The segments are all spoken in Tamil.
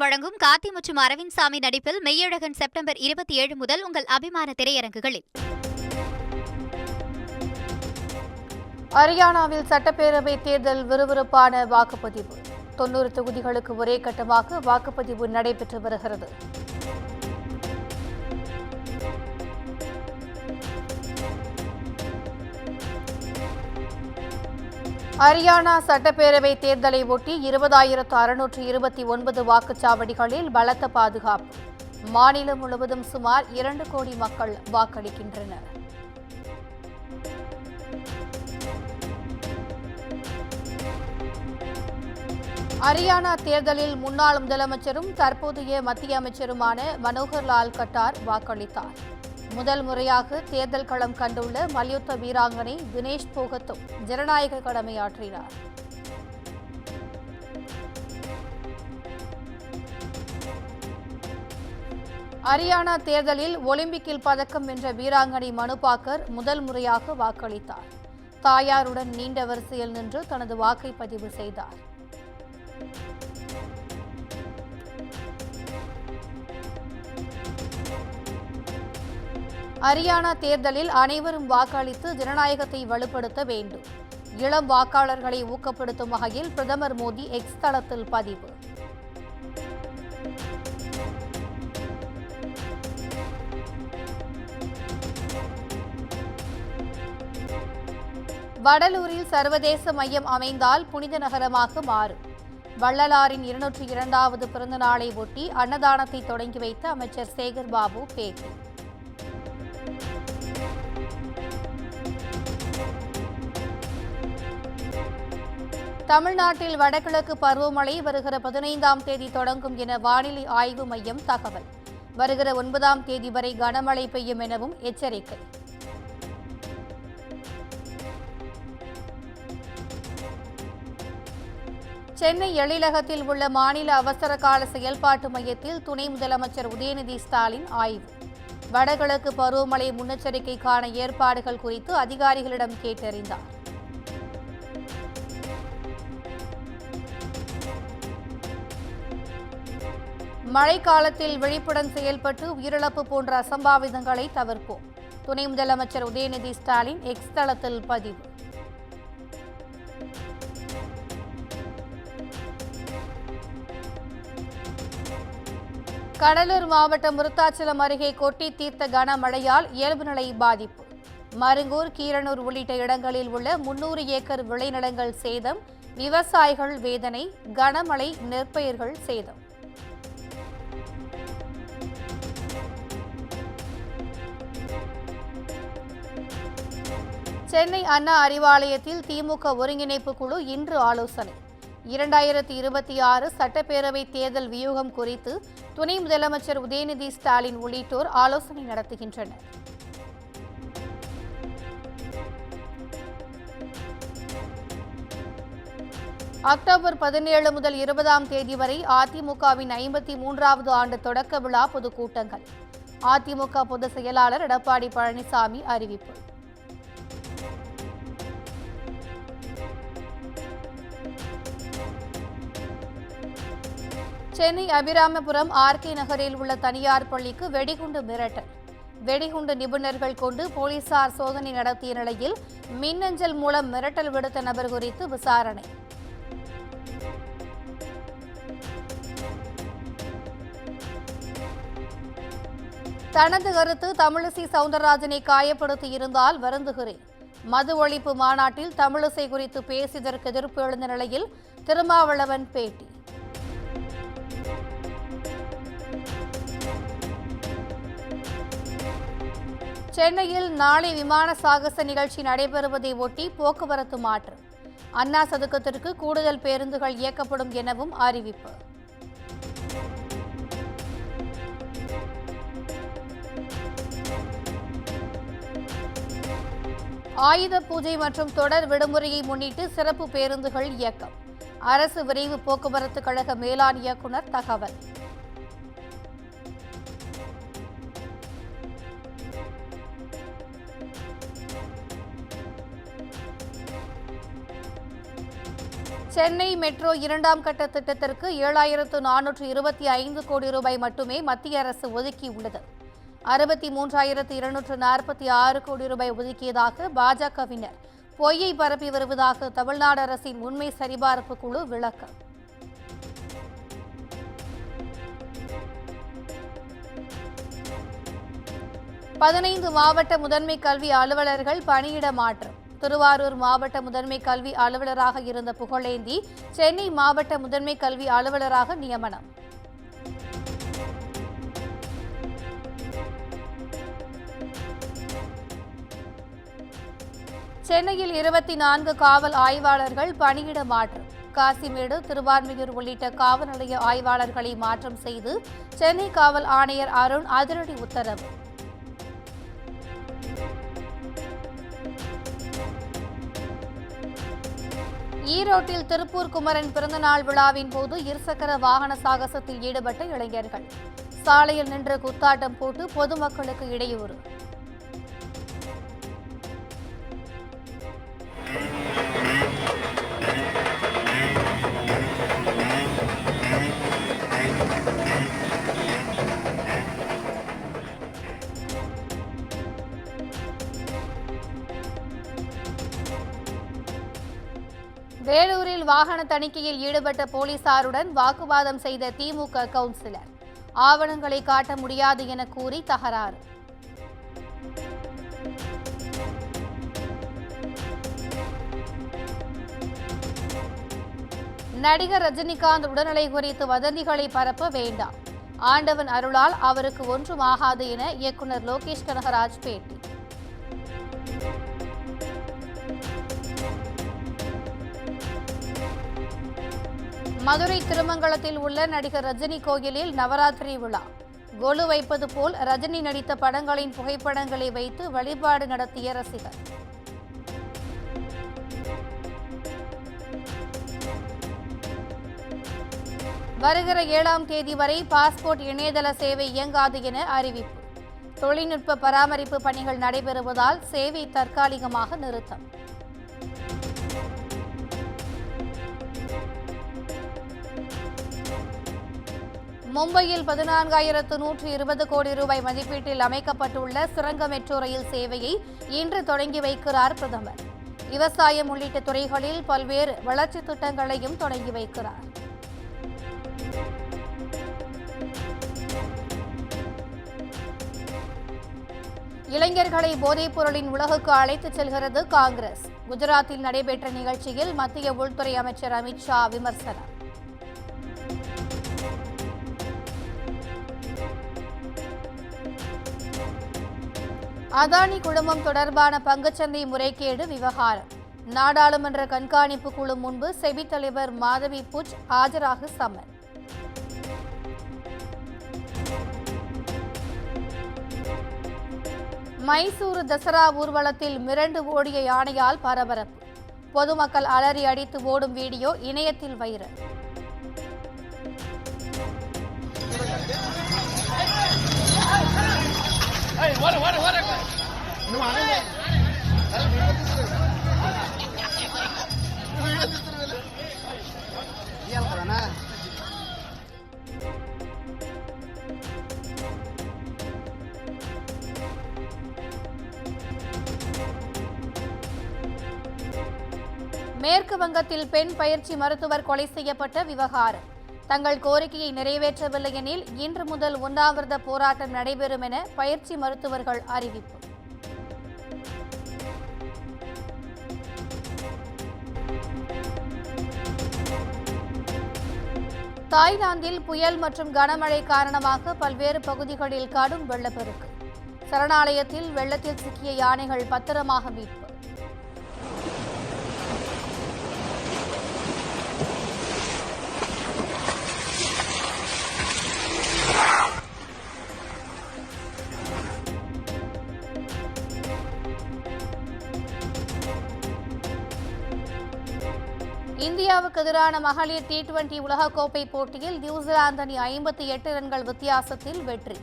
வழங்கும் கார்த்தி மற்றும் அரவிந்த் சாமி நடிப்பில் மெய்யழகன் செப்டம்பர் 27 முதல் உங்கள் அபிமான திரையரங்குகளில். ஹரியானாவில் சட்டப்பேரவை தேர்தல் விறுவிறுப்பான வாக்குப்பதிவு. 90 தொகுதிகளுக்கு ஒரே கட்டமாக வாக்குப்பதிவு நடைபெற்று வருகிறது. ஹரியானா சட்டப்பேரவை தேர்தலை ஒட்டி 20,629 வாக்குச்சாவடிகளில் பலத்த பாதுகாப்பு. மாநிலம் முழுவதும் சுமார் 2 கோடி மக்கள் வாக்களிக்கின்றனர். ஹரியானா தேர்தலில் முன்னாள் முதலமைச்சரும் தற்போதைய மத்திய அமைச்சருமான மனோகர்லால் கட்டார் வாக்களித்தார். முதல் முறையாக தேர்தல் களம் கண்டுள்ள மல்யுத்த வீராங்கனை தினேஷ் போகத்தும் ஜனநாயக கடமையாற்றினார். ஹரியானா தேர்தலில் ஒலிம்பிக்கில் பதக்கம் வென்ற வீராங்கனை மனு பாக்கர் முதல் முறையாக வாக்களித்தார். தாயாருடன் நீண்ட வரிசையில் நின்று தனது வாக்கை பதிவு செய்தார். ஹரியானா தேர்தலில் அனைவரும் வாக்களித்து ஜனநாயகத்தை வலுப்படுத்த வேண்டும். இளம் வாக்காளர்களை ஊக்கப்படுத்தும் வகையில் பிரதமர் மோடி எக்ஸ் தளத்தில் பதிவு. வடலூரில் சர்வதேச மையம் அமைந்தால் புனித நகரமாக மாறும். வள்ளலாரின் 202வது பிறந்த நாளை ஒட்டி அன்னதானத்தை தொடங்கி வைத்த அமைச்சர் சேகர் பாபு பேட்டி. தமிழ்நாட்டில் வடகிழக்கு பருவமழை வருகிற 15ஆம் தேதி தொடங்கும் என வானிலை ஆய்வு மையம் தகவல். வருகிற 9ஆம் தேதி வரை கனமழை பெய்யும் எனவும் எச்சரிக்கை. சென்னை எழிலகத்தில் உள்ள மாநில அவசர கால செயல்பாட்டு மையத்தில் துணை முதலமைச்சர் உதயநிதி ஸ்டாலின் ஆய்வு. வடகிழக்கு பருவமழை முன்னெச்சரிக்கைக்கான ஏற்பாடுகள் குறித்து அதிகாரிகளிடம் கேட்டறிந்தார். மழைக்காலத்தில் விழிப்புடன் செயல்பட்டு உயிரிழப்பு போன்ற அசம்பாவிதங்களை தவிர்ப்போம். துணை முதலமைச்சர் உதயநிதி ஸ்டாலின் எக்ஸ் தளத்தில் பதிவு. கடலூர் மாவட்டம் விருத்தாச்சலம் அருகே கொட்டி தீர்த்த கனமழையால் இயல்பு நிலை பாதிப்பு. மருங்கூர், கீரனூர் உள்ளிட்ட இடங்களில் உள்ள 300 ஏக்கர் விளைநிலங்கள் சேதம். விவசாயிகள் வேதனை. கனமழை நெற்பயிர்கள் சேதம். சென்னை அண்ணா அறிவாலயத்தில் திமுக ஒருங்கிணைப்பு குழு இன்று ஆலோசனை. 2026 சட்டப்பேரவை தேர்தல் வியூகம் குறித்து துணை முதலமைச்சர் உதயநிதி ஸ்டாலின் உள்ளிட்டோர் ஆலோசனை நடத்துகின்றனர். அக்டோபர் 17 முதல் 20ஆம் தேதி வரை அதிமுகவின் 53வது ஆண்டு தொடக்க விழா பொதுக்கூட்டங்கள். அதிமுக பொதுச் செயலாளர் எடப்பாடி பழனிசாமி அறிவிப்பு. சென்னை அபிராமபுரம் ஆர்கே நகரில் உள்ள தனியார் பள்ளிக்கு வெடிகுண்டு மிரட்டல். வெடிகுண்டு நிபுணர்கள் கொண்டு போலீசார் சோதனை நடத்திய நிலையில் மின்னஞ்சல் மூலம் மிரட்டல் விடுத்த நபர் குறித்து விசாரணை. தனது கருத்து தமிழிசை சவுந்தரராஜனை காயப்படுத்தி இருந்தால் வருந்துகிறேன். மது ஒழிப்பு மாநாட்டில் தமிழிசை குறித்து பேசியதற்கு எதிர்ப்பு எழுந்த நிலையில் திருமாவளவன் பேட்டி. சென்னையில் நாளை விமான சாகச நிகழ்ச்சி நடைபெறுவதை ஒட்டி போக்குவரத்து மாற்றம். அண்ணா சதுக்கத்திற்கு கூடுதல் பேருந்துகள் இயக்கப்படும் எனவும் அறிவிப்பு. ஆயுத பூஜை மற்றும் தொடர் விடுமுறையை முன்னிட்டு சிறப்பு பேருந்துகள் இயக்கம். அரசு விரைவு போக்குவரத்து கழக மேலாண் இயக்குநர் தகவல். சென்னை மெட்ரோ 2ஆம் கட்ட திட்டத்திற்கு 7,425 கோடி ரூபாய் மட்டுமே மத்திய அரசு ஒதுக்கியுள்ளது. 63,246 கோடி ரூபாய் ஒதுக்கியதாக பாஜகவினர் பொய்யை பரப்பி வருவதாக தமிழ்நாடு அரசின் உண்மை சரிபார்ப்பு குழு விளக்கம். பதினைந்து மாவட்ட முதன்மை கல்வி அலுவலர்கள் பணியிட மாற்றம். திருவாரூர் மாவட்ட முதன்மை கல்வி அலுவலராக இருந்த புகழேந்தி சென்னை மாவட்ட முதன்மை கல்வி அலுவலராக நியமனம். சென்னையில் 24 காவல் ஆய்வாளர்கள் பணியிட மாற்றம். காசிமேடு, திருவான்மியூர் உள்ளிட்ட காவல் நிலைய ஆய்வாளர்களை மாற்றம் செய்து சென்னை காவல் ஆணையர் அருண் அதிரடி உத்தரவு. ஈரோட்டில் திருப்பூர் குமரன் பிறந்தநாள் விழாவின் போது இருசக்கர வாகன சாகசத்தில் ஈடுபட்ட இளைஞர்கள் சாலையில் நின்று குத்தாட்டம் போட்டு பொதுமக்களுக்கு இடையூறு. வேலூரில் வாகன தணிக்கையில் ஈடுபட்ட போலீசாருடன் வாக்குவாதம் செய்த திமுக கவுன்சிலர். ஆவணங்களை காட்ட முடியாது என கூறி தகராறு. நடிகர் ரஜினிகாந்த் உடல்நிலை குறித்து வதந்திகளை பரப்ப வேண்டாம். ஆண்டவன் அருளால் அவருக்கு ஒன்றும் ஆகாது என இயக்குநர் லோகேஷ் கனகராஜ் பேட்டி. மதுரை திருமங்கலத்தில் உள்ள நடிகர் ரஜினி கோயிலில் நவராத்திரி விழா. கொலு வைப்பது போல் ரஜினி நடித்த படங்களின் புகைப்படங்களை வைத்து வழிபாடு நடத்திய ரசிகர். வருகிற 7ஆம் தேதி வரை பாஸ்போர்ட் இணையதள சேவை இயங்காது என அறிவிப்பு. தொழில்நுட்ப பராமரிப்பு பணிகள் நடைபெறுவதால் சேவை தற்காலிகமாக நிறுத்தம். மும்பையில் 14,120 கோடி ரூபாய் மதிப்பீட்டில் அமைக்கப்பட்டுள்ள சுரங்க மெட்ரோ ரயில் சேவையை இன்று தொடங்கி வைக்கிறார் பிரதமர். விவசாயம் உள்ளிட்ட துறைகளில் பல்வேறு வளர்ச்சித் திட்டங்களையும் தொடங்கி வைக்கிறார். இளைஞர்களை போதைப் பொருளின் உலகுக்கு அழைத்துச் செல்கிறது காங்கிரஸ். குஜராத்தில் நடைபெற்ற நிகழ்ச்சியில் மத்திய உள்துறை அமைச்சர் அமித் ஷா விமர்சனம். அதானி குழுமம் தொடர்பான பங்குச்சந்தை முறைகேடு விவகாரம். நாடாளுமன்ற கண்காணிப்பு குழு முன்பு செபி தலைவர் மாதவி புஜ் ஆஜராக சம்மன். மைசூரு தசரா ஊர்வலத்தில் மிரண்டு ஓடிய யானையால் பரபரப்பு. பொதுமக்கள் அலறி அடித்து ஓடும் வீடியோ இணையத்தில் வைரல். மேற்கு வங்கத்தில் பெண் பயிற்சி மருத்துவர் கொலை செய்யப்பட்ட விவகாரம். தங்கள் கோரிக்கையை நிறைவேற்றவில்லை எனில் இன்று முதல் உண்ணாவிரத போராட்டம் நடைபெறும் என பயிற்சி மருத்துவர்கள் அறிவிப்பு. தாய்லாந்தில் புயல் மற்றும் கனமழை காரணமாக பல்வேறு பகுதிகளில் கடும் வெள்ளப்பெருக்கு. சரணாலயத்தில் வெள்ளத்தில் சிக்கிய யானைகள் பத்திரமாக மீட்பு. இந்தியாவுக்கு எதிரான மகளிர் T20 உலகக்கோப்பை போட்டியில் நியூசிலாந்து அணி 58 ரன்கள் வித்தியாசத்தில் வெற்றி.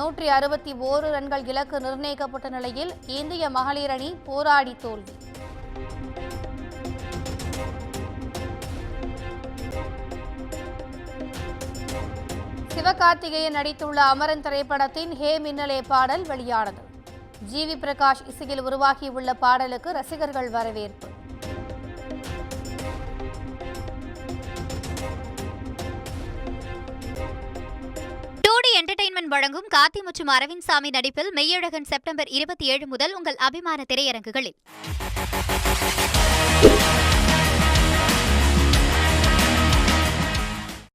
161 ரன்கள் இலக்கு நிர்ணயிக்கப்பட்ட நிலையில் இந்திய மகளிர் அணி போராடி தோல்வி. சிவகார்த்திகேயன் நடித்துள்ள அமரன் திரைப்படத்தின் ஹே மின்னலே பாடல் வெளியானது. ஜிவி பிரகாஷ் இசையில் உருவாகியுள்ள பாடலுக்கு ரசிகர்கள் வரவேற்பு. என்டர்டெயின்மெண்ட் வழங்கும் கார்த்தி மற்றும் அரவிந்த் சாமி நடிப்பில் மெய்யழகன் செப்டம்பர் 27 முதல் உங்கள் அபிமான திரையரங்குகளில்.